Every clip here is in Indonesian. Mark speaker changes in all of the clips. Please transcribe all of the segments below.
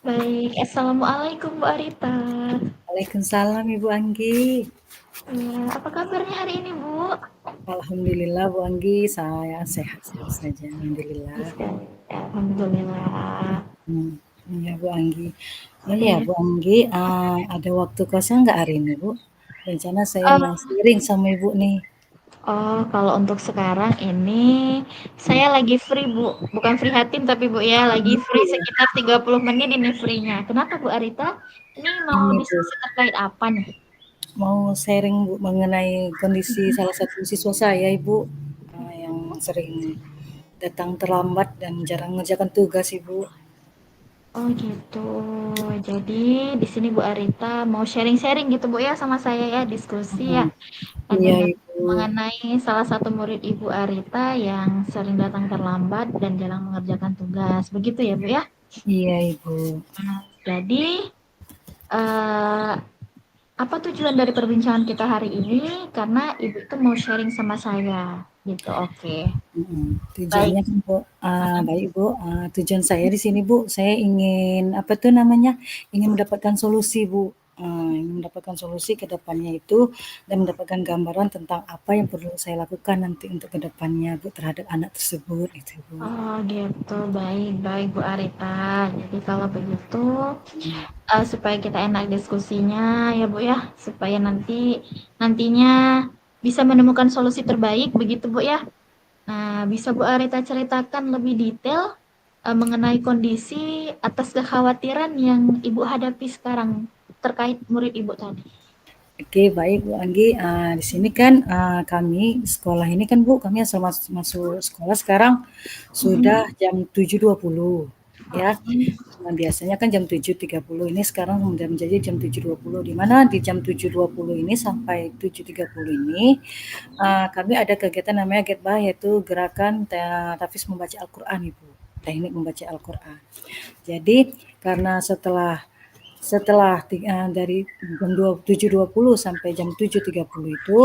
Speaker 1: Baik, assalamualaikum Bu Arita.
Speaker 2: Waalaikumsalam Ibu Anggi.
Speaker 1: Ya, apa kabarnya hari ini Bu?
Speaker 2: Alhamdulillah Bu Anggi, saya sehat-sehat saja. Alhamdulillah.
Speaker 1: Bisa, alhamdulillah.
Speaker 2: Hmm, iya Bu Anggi. Oh iya
Speaker 1: Iya.
Speaker 2: Bu Anggi, ada waktu kosong nggak hari ini Bu? Rencana saya
Speaker 1: Oh,
Speaker 2: mau sharing sama Ibu nih.
Speaker 1: oh, kalau untuk sekarang ini
Speaker 2: Hmm.
Speaker 1: saya lagi free Bu, bukan free hatim tapi Bu ya, lagi
Speaker 2: Oh,
Speaker 1: free
Speaker 2: iya.
Speaker 1: sekitar 30 menit ini free-nya. Kenapa Bu Arita? Ini mau
Speaker 2: Ini Bu,
Speaker 1: diskusi terkait apa nih?
Speaker 2: mau sharing Bu mengenai kondisi salah satu siswa saya Ibu, yang sering datang terlambat dan jarang mengerjakan tugas Ibu.
Speaker 1: Oh gitu. Jadi di sini Bu Arita mau sharing-sharing gitu Bu ya sama saya ya, diskusi ya.
Speaker 2: Hmm, iya
Speaker 1: Dengan
Speaker 2: Ibu.
Speaker 1: mengenai salah satu murid Ibu Arita yang sering datang terlambat dan jarang mengerjakan tugas. Begitu ya, Bu ya?
Speaker 2: Iya Ibu.
Speaker 1: Jadi, eh, apa tujuan dari perbincangan kita hari ini? Karena Ibu itu mau sharing sama saya. Gitu, oke. Baik.
Speaker 2: Tujuannya kan Bu, baik Bu, tujuan saya di sini Bu, saya ingin apa tuh namanya, ingin mendapatkan solusi Bu, ingin mendapatkan solusi ke depannya itu dan mendapatkan gambaran tentang apa yang perlu saya lakukan nanti untuk ke depannya Bu, terhadap anak tersebut itu Bu.
Speaker 1: Oh gitu, baik, baik Bu Arita. Jadi kalau begitu,
Speaker 2: Mmm,
Speaker 1: supaya kita enak diskusinya ya Bu ya, supaya nantinya bisa menemukan solusi terbaik begitu Bu ya. Nah, bisa Bu Arita ceritakan lebih detail mengenai kondisi atas kekhawatiran yang Ibu hadapi sekarang terkait murid Ibu tadi.
Speaker 2: oke baik Bu Anggi, di sini kan, kami sekolah ini kan Bu, kami asal masuk sekolah sekarang sudah
Speaker 1: Mhm.
Speaker 2: jam 7.20 ya.
Speaker 1: Oke.
Speaker 2: Nah, biasanya kan jam 7.30 ini sekarang sudah menjadi jam 7.20 di mana di jam 7.20 ini sampai 7.30 ini kami ada kegiatan namanya Getbah yaitu gerakan tahfiz membaca Al-Quran Ibu, teknik membaca Al-Quran. Jadi karena setelah setelah dari jam 7.20 sampai jam 7.30 itu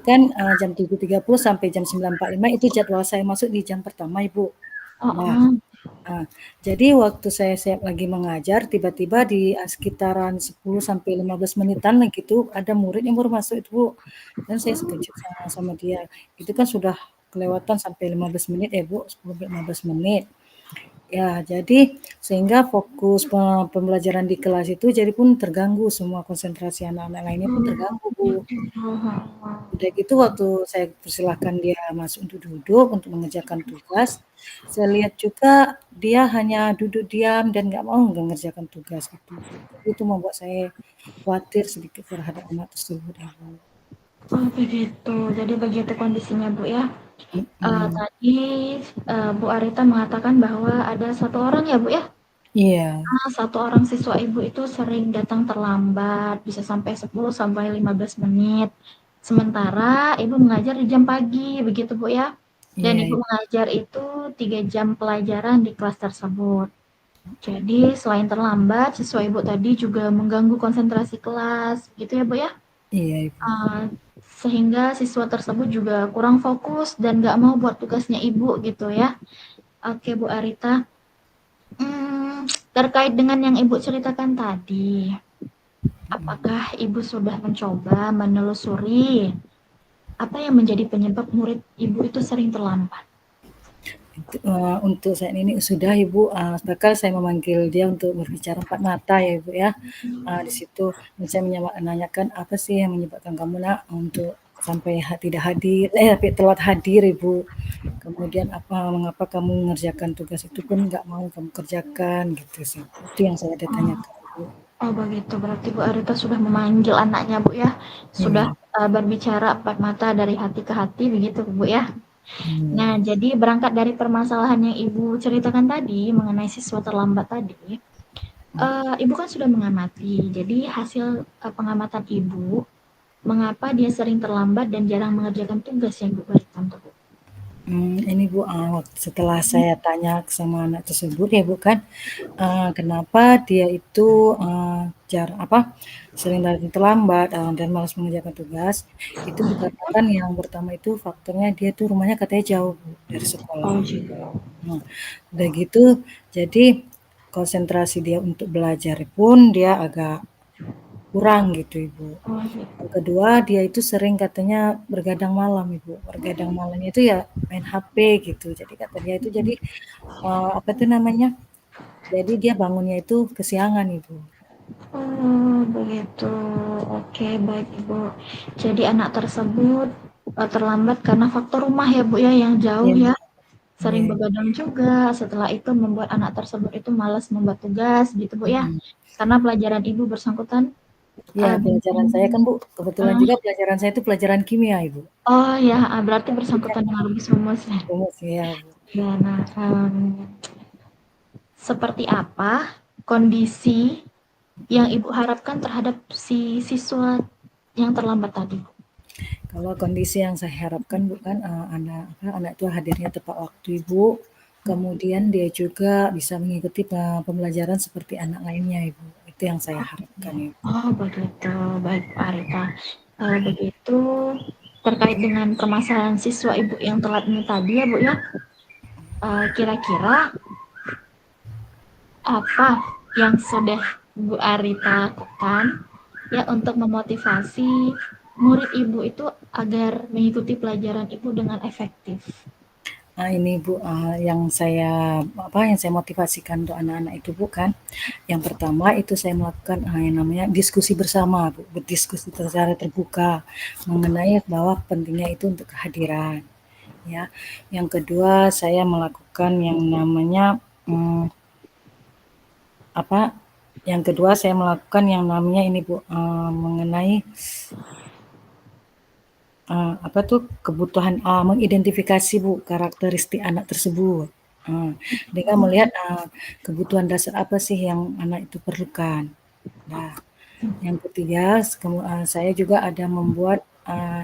Speaker 2: kan jam 7.30 sampai jam 9.45 itu jadwal saya masuk di jam pertama Ibu. Nah,
Speaker 1: Oh,
Speaker 2: jadi waktu saya siap lagi mengajar, tiba-tiba di sekitaran 10 sampai 15 menitan gitu, ada murid yang baru masuk itu, Bu. Dan saya sekejut sama dia. Itu kan sudah kelewatan sampai 15 menit ya, Bu, 10 sampai 15 menit. Ya, jadi sehingga fokus pembelajaran di kelas itu jadi pun terganggu, semua konsentrasi anak-anak lainnya pun terganggu, Bu. Udah gitu waktu saya persilahkan dia masuk untuk duduk, untuk mengerjakan tugas, saya lihat juga dia hanya duduk diam dan nggak mau mengerjakan tugas gitu. Jadi itu membuat saya khawatir sedikit terhadap anak tersebut ya Bu.
Speaker 1: oh begitu. Jadi begitu kondisinya Bu ya.
Speaker 2: Mhm.
Speaker 1: Tadi Bu Arita mengatakan bahwa ada satu orang ya Bu ya.
Speaker 2: Iya,
Speaker 1: Satu orang siswa Ibu itu sering datang terlambat, bisa sampai 10 sampai 15 menit. Sementara Ibu mengajar di jam pagi, begitu Bu ya. Dan
Speaker 2: iya,
Speaker 1: Ibu mengajar itu 3 jam pelajaran di kelas tersebut. Jadi selain terlambat, siswa Ibu tadi juga mengganggu konsentrasi kelas, gitu ya Bu ya.
Speaker 2: iya Ibu.
Speaker 1: Eee, Sehingga siswa tersebut juga kurang fokus dan nggak mau buat tugasnya Ibu gitu ya. Oke Bu Arita, terkait dengan yang Ibu ceritakan tadi, apakah Ibu sudah mencoba menelusuri apa yang menjadi penyebab murid Ibu itu sering terlambat?
Speaker 2: Untuk saat ini sudah Ibu, bakal saya memanggil dia untuk berbicara empat mata ya Ibu ya. Di situ saya menanyakan apa sih yang menyebabkan kamu nak untuk sampai tidak hadir, tapi telat hadir Ibu. Kemudian mengapa kamu mengerjakan tugas itu pun nggak mau kamu kerjakan gitu sih. Itu yang saya ada tanyakan Ibu.
Speaker 1: Oh begitu, berarti Bu Arita sudah memanggil anaknya Bu ya, sudah
Speaker 2: Iya.
Speaker 1: berbicara empat mata dari hati ke hati begitu Bu ya. Nah,
Speaker 2: Iya.
Speaker 1: jadi berangkat dari permasalahan yang Ibu ceritakan tadi mengenai siswa terlambat tadi, Ibu kan sudah mengamati. Jadi hasil, pengamatan Ibu, mengapa dia sering terlambat dan jarang mengerjakan tugas yang Ibu berikan tuh, Bu?
Speaker 2: Ini Bu, setelah saya tanya sama anak tersebut ya Bu kan, kenapa dia itu, sering datang terlambat, dan malas mengerjakan tugas, itu dikarenakan yang pertama itu faktornya dia tuh rumahnya katanya jauh Bu, dari sekolah.
Speaker 1: Oh gitu.
Speaker 2: Nah, udah gitu jadi konsentrasi dia untuk belajar pun dia agak kurang gitu, Ibu.
Speaker 1: Oh, gitu.
Speaker 2: Yang kedua, dia itu sering katanya bergadang malam, Ibu. Bergadang malamnya itu ya main HP gitu. Jadi kata dia itu jadi apa itu namanya? Jadi dia bangunnya itu kesiangan, Ibu.
Speaker 1: Oh, begitu. Oke, baik, Ibu. Jadi anak tersebut, terlambat karena faktor rumah ya, Bu, ya, yang jauh
Speaker 2: Iya,
Speaker 1: ya. Sering
Speaker 2: iya.
Speaker 1: begadang juga, setelah itu membuat anak tersebut itu malas membuat tugas gitu, Bu, ya.
Speaker 2: Mhm.
Speaker 1: Karena pelajaran Ibu bersangkutan,
Speaker 2: Iya,
Speaker 1: dengan
Speaker 2: pelajaran saya kan, Bu, kebetulan
Speaker 1: eee,
Speaker 2: juga pelajaran saya itu pelajaran kimia, Ibu.
Speaker 1: oh ya, berarti
Speaker 2: Jadi kan
Speaker 1: bersangkutan dengan rumus-rumus ya.
Speaker 2: rumus ya, Bu.
Speaker 1: Ya, nah, seperti apa kondisi yang Ibu harapkan terhadap si siswa yang terlambat tadi?
Speaker 2: Kalau kondisi yang saya harapkan bukan anak apa, anak itu hadirnya tepat waktu, Ibu. Kemudian dia juga bisa mengikuti pembelajaran seperti anak lainnya, Ibu. Itu yang saya harapkan, Ibu.
Speaker 1: Oh, begitu. Baik, Pak Arita. Kalau begitu, terkait dengan permasalahan siswa Ibu yang telat ini tadi ya, Bu, ya, kira-kira apa yang sudah Bu Arita lakukan ya untuk memotivasi murid Ibu itu agar mengikuti pelajaran Ibu dengan efektif?
Speaker 2: Nah, ini Bu, yang saya motivasikan untuk anak-anak itu bukan. Yang pertama itu saya melakukan yang namanya diskusi bersama, Bu, berdiskusi secara terbuka mengenai bahwa pentingnya itu untuk kehadiran, ya. Yang kedua saya melakukan yang namanya apa? Yang kedua saya melakukan yang namanya ini Bu, mengenai apa tuh kebutuhan mengidentifikasi Bu karakteristik anak tersebut. Dengan melihat kebutuhan dasar apa sih yang anak itu perlukan. Nah, yang ketiga, saya juga ada membuat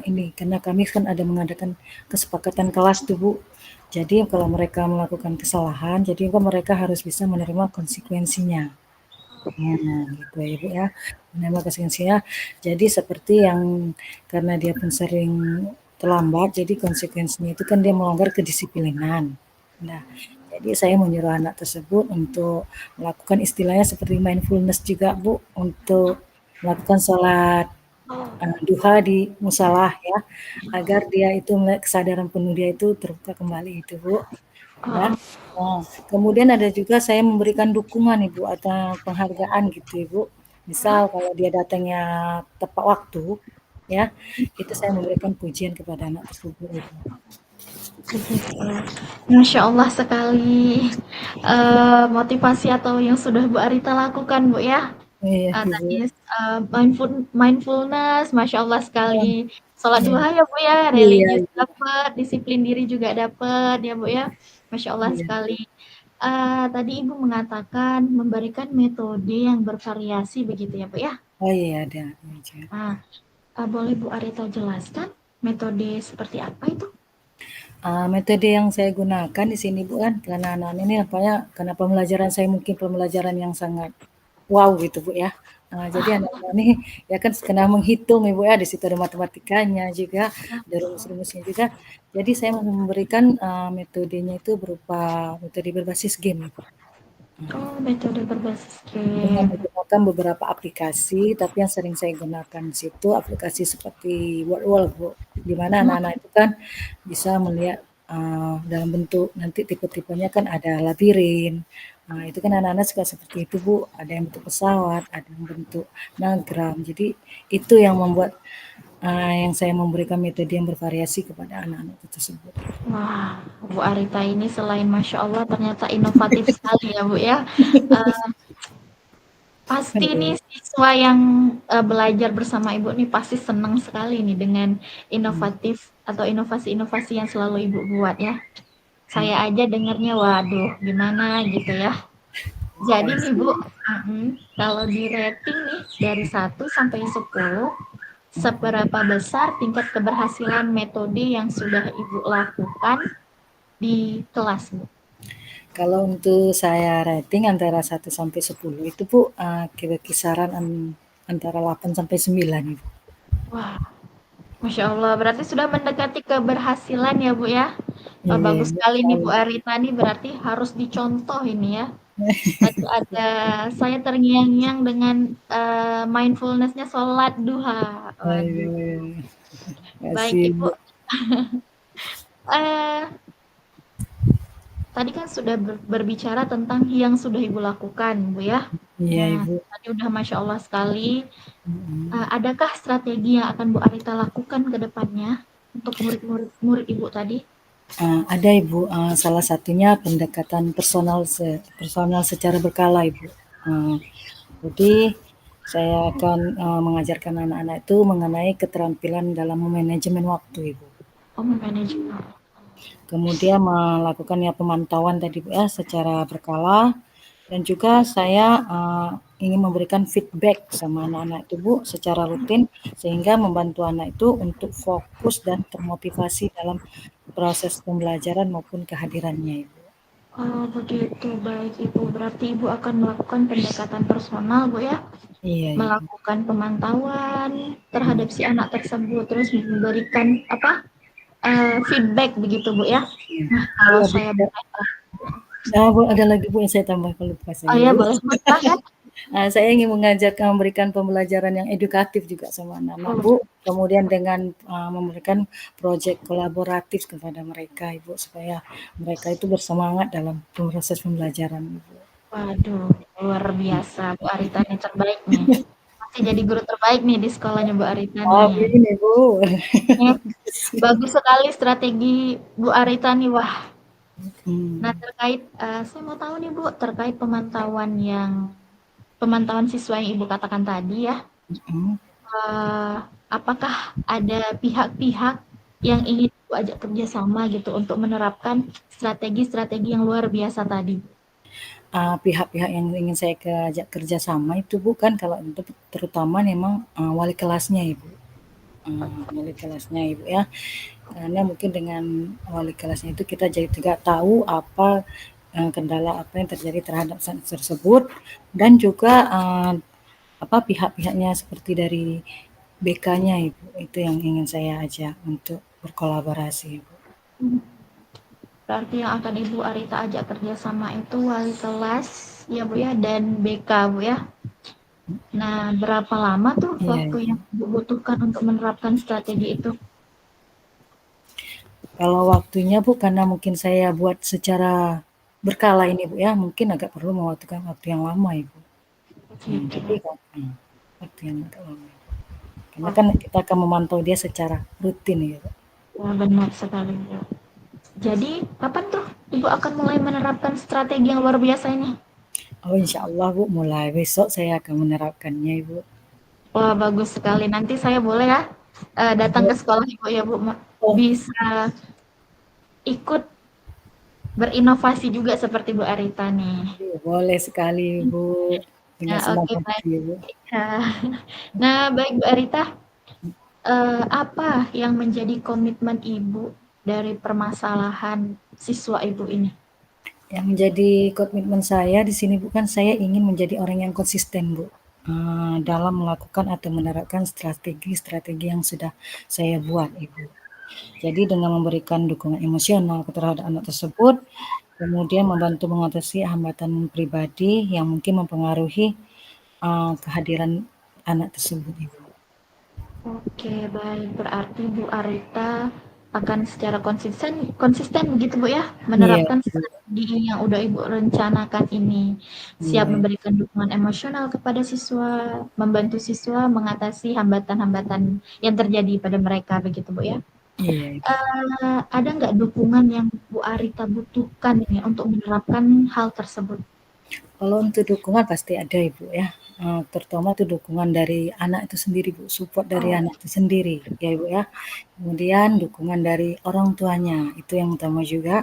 Speaker 2: ini karena kami kan ada mengadakan kesepakatan kelas tuh Bu. Jadi kalau mereka melakukan kesalahan, jadi mereka harus bisa menerima konsekuensinya. Nah, gitu ya Ibu ya. Menerima konsekuensinya. Jadi seperti yang karena dia pun sering terlambat, jadi konsekuensinya itu kan dia melanggar kedisiplinan. Nah, jadi saya menyuruh anak tersebut untuk melakukan istilahnya seperti mindfulness juga Bu, untuk melakukan sholat duha di musalah ya, agar dia itu kesadaran penuh dia itu terbuka kembali itu Bu. Ya.
Speaker 1: Oh,
Speaker 2: Nah, kemudian ada juga saya memberikan dukungan Ibu atau penghargaan gitu Ibu. Misal kalau dia datangnya tepat waktu, ya, itu saya memberikan pujian kepada anak tersebut Ibu.
Speaker 1: begitu. Masya Allah sekali motivasi atau yang sudah Bu Arita lakukan, Bu, ya.
Speaker 2: Iya Ibu.
Speaker 1: Tadi mindfulness, Masya Allah
Speaker 2: Oh,
Speaker 1: sekali. Sholat
Speaker 2: iya,
Speaker 1: duha ya Bu ya,
Speaker 2: iya
Speaker 1: religius
Speaker 2: Ibu.
Speaker 1: dapat, disiplin diri juga dapat ya Bu ya. Masya Allah
Speaker 2: Iya.
Speaker 1: sekali. Tadi Ibu mengatakan memberikan metode yang bervariasi begitu ya Bu ya.
Speaker 2: Oh iya ada. Iya.
Speaker 1: Nah, boleh Bu Arita jelaskan metode seperti apa itu?
Speaker 2: Metode yang saya gunakan di sini Bu kan, karena anak-anak ini apanya, karena pembelajaran saya mungkin pembelajaran yang sangat wow gitu Bu ya. Jadi anak-anak ini ya kan kena menghitung Ibu ya, di situ ada matematikanya juga, ada rumus-rumusnya juga. Jadi saya memberikan metodenya itu berupa metode berbasis game Ibu.
Speaker 1: Oh, metode berbasis
Speaker 2: Dengan
Speaker 1: game.
Speaker 2: menggunakan beberapa aplikasi, tapi yang sering saya gunakan di situ aplikasi seperti Wordwall, Bu, di mana anak-anak itu kan bisa melihat dalam bentuk nanti tipe-tipenya kan ada labirin. Itu kan anak-anak suka seperti itu, Bu. Ada yang bentuk pesawat, ada yang bentuk nagram. Jadi itu yang membuat yang saya memberikan metode yang bervariasi kepada anak-anak tersebut.
Speaker 1: Wah, Bu Arita ini selain Masya Allah ternyata inovatif sekali ya Bu ya. Eh, Pasti nih
Speaker 2: Aduh.
Speaker 1: siswa yang belajar bersama Ibu nih pasti senang sekali nih dengan inovatif atau inovasi-inovasi yang selalu Ibu buat ya. Saya aja dengarnya waduh gimana gitu ya. Jadi nih Bu, kalau di rating nih dari 1 sampai 10, seberapa besar tingkat keberhasilan metode yang sudah Ibu lakukan di kelas, Bu?
Speaker 2: Kalau untuk saya rating antara 1 sampai 10 itu Bu, kisaran antara 8 sampai 9 Ibu.
Speaker 1: Wah, Masya Allah, berarti sudah mendekati keberhasilan ya Bu ya.
Speaker 2: Iya,
Speaker 1: Bagus
Speaker 2: iya
Speaker 1: sekali nih
Speaker 2: sekali.
Speaker 1: Bu Arita nih berarti harus dicontoh ini ya. Tadi ada saya terngiang-ngiang dengan, mindfulness-nya sholat duha. Waduh,
Speaker 2: Aduh,
Speaker 1: baik
Speaker 2: makasih,
Speaker 1: Ibu.
Speaker 2: Bu.
Speaker 1: Eee, Tadi kan sudah berbicara tentang yang sudah Ibu lakukan, Bu, ya.
Speaker 2: Iya,
Speaker 1: Nah,
Speaker 2: Ibu.
Speaker 1: tadi udah masya Allah sekali.
Speaker 2: Mhm.
Speaker 1: Adakah strategi yang akan Bu Arita lakukan ke depannya untuk murid Ibu tadi?
Speaker 2: Ada Ibu, salah satunya pendekatan personal secara berkala Ibu. Eee, jadi saya akan, mengajarkan anak-anak itu mengenai keterampilan dalam memanajemen waktu Ibu.
Speaker 1: Oh, manajemen.
Speaker 2: Kemudian melakukan ya pemantauan tadi Bu ya, secara berkala dan juga saya, ingin memberikan feedback sama anak-anak itu Bu, secara rutin sehingga membantu anak itu untuk fokus dan termotivasi dalam proses pembelajaran maupun kehadirannya Ibu.
Speaker 1: Oh, begitu. Baik, Ibu. Berarti Ibu akan melakukan pendekatan personal, Bu, ya?
Speaker 2: Iya Ibu,
Speaker 1: Melakukan pemantauan
Speaker 2: mhm,
Speaker 1: terhadap si anak tersebut, terus memberikan apa, feedback begitu, Bu, ya?
Speaker 2: iya.
Speaker 1: Nah, kalau
Speaker 2: Iya Bu,
Speaker 1: saya boleh
Speaker 2: Bu, ada lagi Bu yang saya tambahkan lupa
Speaker 1: oh
Speaker 2: saya
Speaker 1: ya,
Speaker 2: Bu.
Speaker 1: boleh, Bu, silahkan.
Speaker 2: Saya ingin memberikan pembelajaran yang edukatif juga sama anak-anak
Speaker 1: Oh,
Speaker 2: Bu, kemudian dengan, memberikan proyek kolaboratif kepada mereka Ibu, supaya mereka itu bersemangat dalam proses pembelajaran Ibu.
Speaker 1: waduh, luar biasa. Bu Arita nih terbaik nih. Masih jadi guru terbaik nih di sekolahnya Bu Arita nih.
Speaker 2: Amin Ibu.
Speaker 1: Nih, bagus sekali strategi Bu Arita nih. Wah, nah
Speaker 2: Hmm,
Speaker 1: terkait, saya mau tahu nih Bu, terkait pemantauan siswa yang Ibu katakan tadi ya,
Speaker 2: mhm.
Speaker 1: apakah ada pihak-pihak yang ingin Ibu ajak kerjasama gitu untuk menerapkan strategi-strategi yang luar biasa tadi?
Speaker 2: Pihak-pihak yang ingin saya ajak kerja sama itu bukan kalau untuk terutama memang, wali kelasnya Ibu, wali kelasnya Ibu ya. Karena mungkin dengan wali kelasnya itu kita jadi juga tahu apa, kendala apa yang terjadi terhadap tersebut dan juga, apa, pihak-pihaknya seperti dari BK-nya Ibu, itu yang ingin saya ajak untuk berkolaborasi Ibu.
Speaker 1: Berarti yang akan Ibu Arita ajak kerjasama itu wali kelas ya Bu ya dan BK Bu ya. Nah, berapa lama tuh
Speaker 2: Iya
Speaker 1: waktu
Speaker 2: Ibu.
Speaker 1: yang Ibu butuhkan untuk menerapkan strategi itu?
Speaker 2: Kalau waktunya Bu, karena mungkin saya buat secara berkala ini Bu ya, mungkin agak perlu mewaktukan waktu yang lama Ibu.
Speaker 1: Gitu.
Speaker 2: Jadi kan waktu yang agak lama Ibu. Karena
Speaker 1: Oh,
Speaker 2: kan kita akan memantau dia secara rutin ya Bu.
Speaker 1: ya benar sekali Bu. Jadi, kapan tuh Ibu akan mulai menerapkan strategi yang luar biasa ini?
Speaker 2: Oh insya Allah Bu, mulai besok saya akan menerapkannya Ibu.
Speaker 1: Wah, bagus sekali. Nanti saya boleh ya datang ke sekolah Ibu ya Bu,
Speaker 2: Oh,
Speaker 1: bisa ikut berinovasi juga seperti Bu Arita nih.
Speaker 2: iya, boleh sekali Ibu, dengan
Speaker 1: Nah,
Speaker 2: senang
Speaker 1: oke baik.
Speaker 2: hati Ibu.
Speaker 1: Ya. Nah, baik Bu Arita, apa yang menjadi komitmen Ibu dari permasalahan siswa Ibu ini?
Speaker 2: Yang menjadi komitmen saya di sini bukan saya ingin menjadi orang yang konsisten Bu, dalam melakukan atau menerapkan strategi-strategi yang sudah saya buat Ibu. Jadi dengan memberikan dukungan emosional terhadap anak tersebut, kemudian membantu mengatasi hambatan pribadi yang mungkin mempengaruhi, kehadiran anak tersebut Ibu.
Speaker 1: Oke, baik. Berarti Bu Arita akan secara konsisten konsisten begitu Bu ya,
Speaker 2: Iya
Speaker 1: menerapkan strategi yang udah Ibu rencanakan ini. Siap
Speaker 2: iya
Speaker 1: memberikan dukungan emosional kepada siswa, membantu siswa mengatasi hambatan-hambatan yang terjadi pada mereka begitu Bu ya.
Speaker 2: iya Ibu.
Speaker 1: Ada nggak dukungan yang Bu Arita butuhkan ini untuk menerapkan hal tersebut?
Speaker 2: Kalau untuk dukungan pasti ada Ibu ya, terutama itu dukungan dari anak itu sendiri Bu, support dari
Speaker 1: Oh,
Speaker 2: anak itu sendiri ya Ibu ya. Kemudian dukungan dari orang tuanya, itu yang utama juga.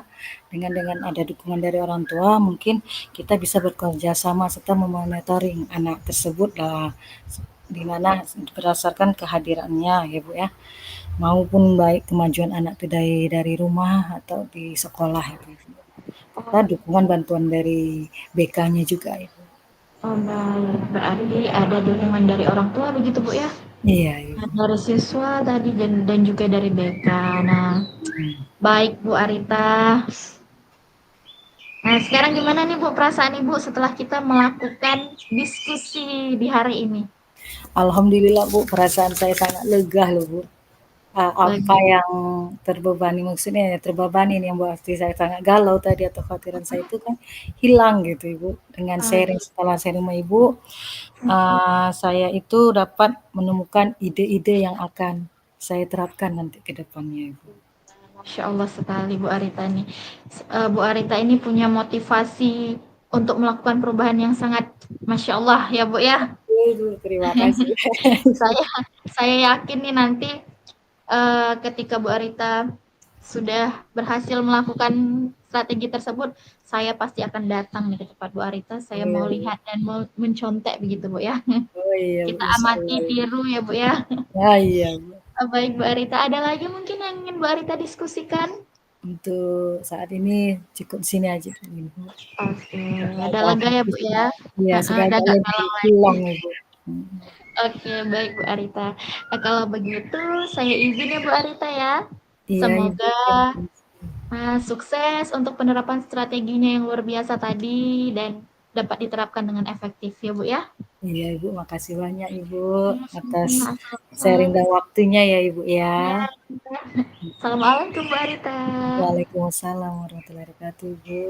Speaker 2: Dengan ada dukungan dari orang tua mungkin kita bisa bekerja sama serta memonitoring anak tersebut di mana berdasarkan kehadirannya ya Bu ya, maupun baik kemajuan anak itu dari rumah atau di sekolah itu Ibu. Serta
Speaker 1: oh,
Speaker 2: dukungan bantuan dari BK-nya juga Ibu.
Speaker 1: oh baik. Berarti ada dukungan dari orang tua begitu Bu ya?
Speaker 2: Iya
Speaker 1: Nah,
Speaker 2: Ibu.
Speaker 1: dari siswa tadi dan juga dari BK. Nah,
Speaker 2: Mhm.
Speaker 1: baik Bu Arita. Nah, sekarang gimana nih Bu perasaan Ibu setelah kita melakukan diskusi di hari ini?
Speaker 2: Alhamdulillah Bu, perasaan saya sangat lega loh Bu. Apa
Speaker 1: Lega.
Speaker 2: yang terbebani, maksudnya ya terbebani nih yang berarti saya sangat galau tadi atau khawatiran saya itu kan hilang gitu Ibu. Dengan sharing,
Speaker 1: Oke.
Speaker 2: setelah sharing sama Ibu, saya itu dapat menemukan ide-ide yang akan saya terapkan nanti ke depannya Ibu.
Speaker 1: Masya Allah sekali Bu Arita nih. Bu Arita ini punya motivasi untuk melakukan perubahan yang sangat Masya Allah ya Bu ya.
Speaker 2: Ibu, terima kasih.
Speaker 1: Saya saya yakin nih nanti ketika Bu Arita sudah berhasil melakukan strategi tersebut, saya pasti akan datang nih ke tempat Bu Arita. Saya mau
Speaker 2: Amin.
Speaker 1: lihat dan mau mencontek begitu Bu ya.
Speaker 2: Oh iya Bu,
Speaker 1: Kita
Speaker 2: insyaallah
Speaker 1: amati,
Speaker 2: Ibu.
Speaker 1: tiru ya Bu ya.
Speaker 2: Ah, iya Bu.
Speaker 1: Baik Bu Arita, ada lagi mungkin yang ingin Bu Arita diskusikan?
Speaker 2: Untuk saat ini cukup di sini aja dulu Ibu.
Speaker 1: Oke,
Speaker 2: Supaya
Speaker 1: ada lega ya
Speaker 2: hati
Speaker 1: Bu ya.
Speaker 2: sudah, iya,
Speaker 1: Heeh,
Speaker 2: sudah
Speaker 1: udah
Speaker 2: agak
Speaker 1: nggak
Speaker 2: lebih
Speaker 1: galau lagi.
Speaker 2: plong Ibu. Mhm.
Speaker 1: Oke, baik Bu Arita. Nah, kalau begitu saya izin ya Bu Arita ya.
Speaker 2: Iya Ibu,
Speaker 1: Semoga
Speaker 2: terima kasih.
Speaker 1: sukses untuk penerapan strateginya yang luar biasa tadi dan dapat diterapkan dengan efektif ya Bu ya.
Speaker 2: Iya Ibu, makasih banyak Ibu
Speaker 1: Ya,
Speaker 2: atas sharing
Speaker 1: sama-sama.
Speaker 2: dan waktunya ya Ibu ya.
Speaker 1: Ya, Assalamualaikum Bu Arita.
Speaker 2: Waalaikumsalam warahmatullahi wabarakatuh Ibu.